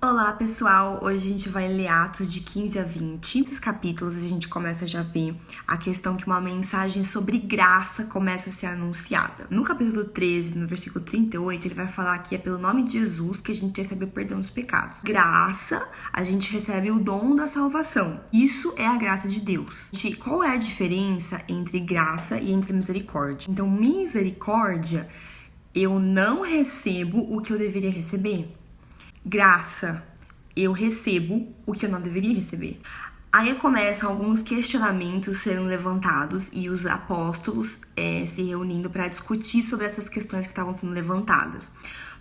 Olá pessoal, hoje a gente vai ler Atos de 15 a 20. Nesses capítulos a gente começa já a ver a questão que uma mensagem sobre graça começa a ser anunciada. No capítulo 13, no versículo 38, ele vai falar que é pelo nome de Jesus que a gente recebe o perdão dos pecados. Graça, a gente recebe o dom da salvação. Isso é a graça de Deus. Qual é a diferença entre graça e entre misericórdia? Então, misericórdia, eu não recebo o que eu deveria receber. Graça, eu recebo o que eu não deveria receber. Aí começam alguns questionamentos sendo levantados e os apóstolos se reunindo para discutir sobre essas questões que estavam sendo levantadas.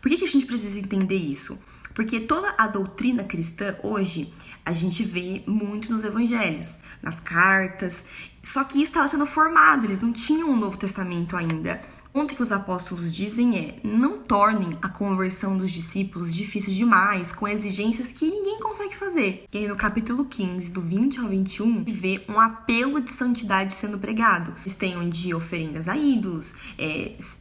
Por que a gente precisa entender isso? Porque toda a doutrina cristã hoje a gente vê muito nos evangelhos, nas cartas, só que isso estava sendo formado, eles não tinham um Novo Testamento ainda. O ponto que os apóstolos dizem é: não tornem a conversão dos discípulos difícil demais, com exigências que ninguém consegue fazer. E aí no capítulo 15, do 20 ao 21, vê um apelo de santidade sendo pregado. Eles tenham de oferendas a ídolos,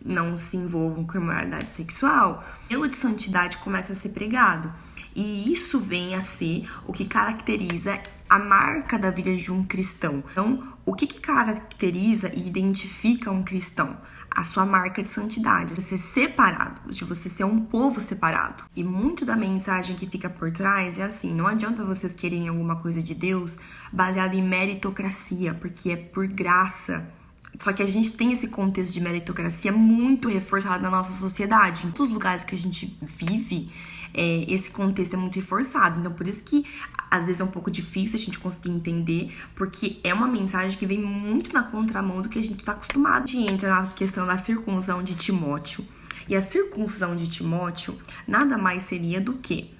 não se envolvam com imoralidade sexual. O apelo de santidade começa a ser pregado. E isso vem a ser o que caracteriza a marca da vida de um cristão. Então, o que caracteriza e identifica um cristão? A sua marca de santidade, de você ser separado, de você ser um povo separado. E muito da mensagem que fica por trás é assim: não adianta vocês quererem alguma coisa de Deus baseada em meritocracia, porque é por graça. Só que a gente tem esse contexto de meritocracia muito reforçado na nossa sociedade. Em todos os lugares que a gente vive, esse contexto é muito reforçado. Então, por isso que às vezes é um pouco difícil a gente conseguir entender, porque é uma mensagem que vem muito na contramão do que a gente está acostumado. A gente entra na questão da circuncisão de Timóteo. E a circuncisão de Timóteo nada mais seria do que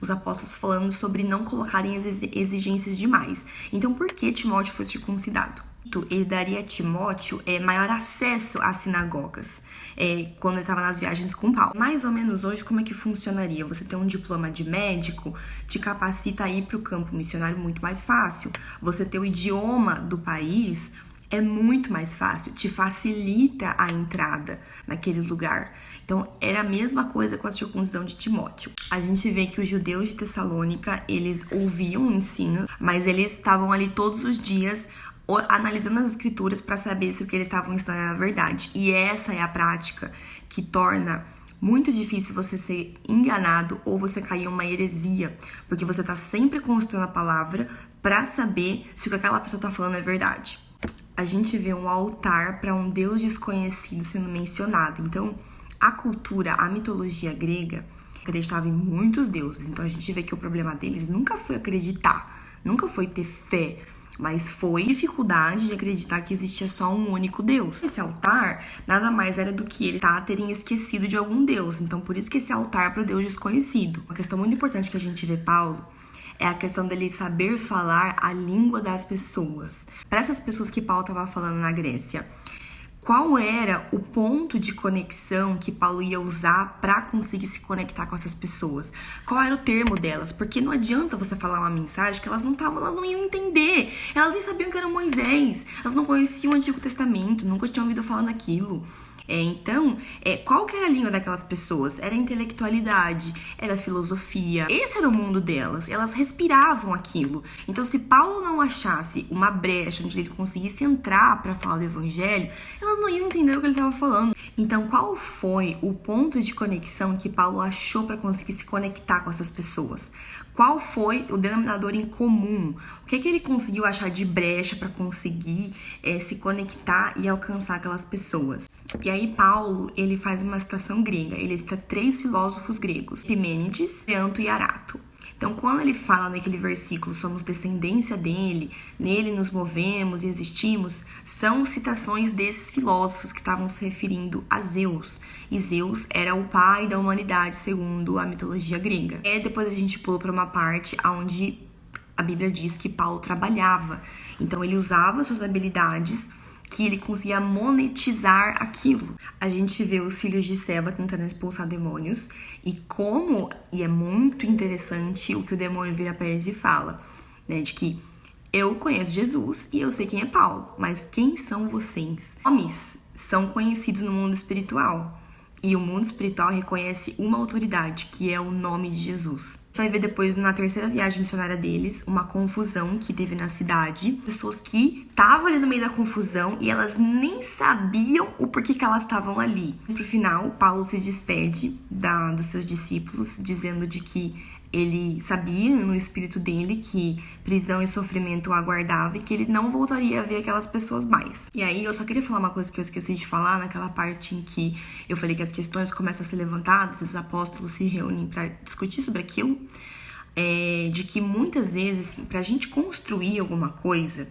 os apóstolos falando sobre não colocarem exigências demais. Então, por que Timóteo foi circuncidado? Ele daria a Timóteo maior acesso às sinagogas quando ele estava nas viagens com Paulo. Mais ou menos hoje, como é que funcionaria? Você ter um diploma de médico te capacita a ir para o campo missionário muito mais fácil. Você ter o idioma do país é muito mais fácil, te facilita a entrada naquele lugar. Então, era a mesma coisa com a circuncisão de Timóteo. A gente vê que os judeus de Tessalônica, eles ouviam o ensino, mas eles estavam ali todos os dias analisando as escrituras para saber se o que eles estavam ensinando era verdade. E essa é a prática que torna muito difícil você ser enganado ou você cair em uma heresia, porque você está sempre consultando a palavra para saber se o que aquela pessoa está falando é verdade. A gente vê um altar para um Deus desconhecido sendo mencionado. Então, a cultura, a mitologia grega acreditava em muitos deuses. Então, a gente vê que o problema deles nunca foi acreditar, nunca foi ter fé, mas foi dificuldade de acreditar que existia só um único Deus. Esse altar nada mais era do que eles terem esquecido de algum Deus. Então, por isso que esse altar é para o Deus desconhecido. Uma questão muito importante que a gente vê Paulo é a questão dele saber falar a língua das pessoas. Para essas pessoas que Paulo estava falando na Grécia, qual era o ponto de conexão que Paulo ia usar para conseguir se conectar com essas pessoas? Qual era o termo delas? Porque não adianta você falar uma mensagem que elas não iam entender. Elas nem sabiam que era Moisés. Elas não conheciam o Antigo Testamento, nunca tinham ouvido falar naquilo. Então, qual que era a língua daquelas pessoas? Era a intelectualidade, era a filosofia. Esse era o mundo delas, elas respiravam aquilo. Então, se Paulo não achasse uma brecha onde ele conseguisse entrar para falar do evangelho, elas não iam entender o que ele estava falando. Então, qual foi o ponto de conexão que Paulo achou para conseguir se conectar com essas pessoas? Qual foi o denominador em comum? O que ele conseguiu achar de brecha para conseguir se conectar e alcançar aquelas pessoas? E aí Paulo, ele faz uma citação grega. Ele cita 3 filósofos gregos: Epimênides, Leanto e Arato. Então, quando ele fala naquele versículo, somos descendência dele, nele nos movemos e existimos, são citações desses filósofos que estavam se referindo a Zeus. E Zeus era o pai da humanidade, segundo a mitologia grega. Depois a gente pula para uma parte onde a Bíblia diz que Paulo trabalhava. Então, ele usava suas habilidades, que ele conseguia monetizar aquilo. A gente vê os filhos de Seba tentando expulsar demônios e é muito interessante o que o demônio vira para eles e fala, né, de que eu conheço Jesus e eu sei quem é Paulo, mas quem são vocês? Nomes são conhecidos no mundo espiritual e o mundo espiritual reconhece uma autoridade, que é o nome de Jesus. Vai ver depois, na terceira viagem missionária deles, uma confusão que teve na cidade. Pessoas que estavam ali no meio da confusão e elas nem sabiam o porquê que elas estavam ali. Pro final, Paulo se despede dos seus discípulos, dizendo de que ele sabia no espírito dele que prisão e sofrimento o aguardava e que ele não voltaria a ver aquelas pessoas mais. E aí eu só queria falar uma coisa que eu esqueci de falar naquela parte em que eu falei que as questões começam a ser levantadas, os apóstolos se reúnem para discutir sobre aquilo, de que muitas vezes, assim, pra gente construir alguma coisa,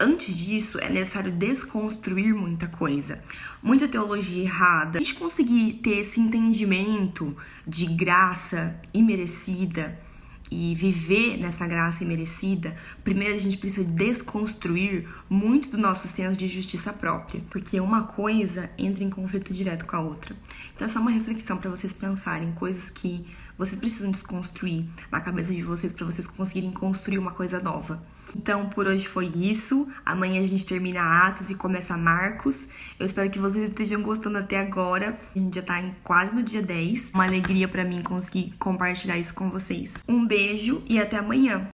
antes disso, é necessário desconstruir muita coisa, muita teologia errada. A gente conseguir ter esse entendimento de graça imerecida e viver nessa graça imerecida, primeiro a gente precisa desconstruir muito do nosso senso de justiça própria, porque uma coisa entra em conflito direto com a outra. Então é só uma reflexão para vocês pensarem coisas que vocês precisam desconstruir na cabeça de vocês para vocês conseguirem construir uma coisa nova. Então, por hoje foi isso. Amanhã a gente termina Atos e começa Marcos. Eu espero que vocês estejam gostando até agora. A gente já tá quase no dia 10. Uma alegria pra mim conseguir compartilhar isso com vocês. Um beijo e até amanhã.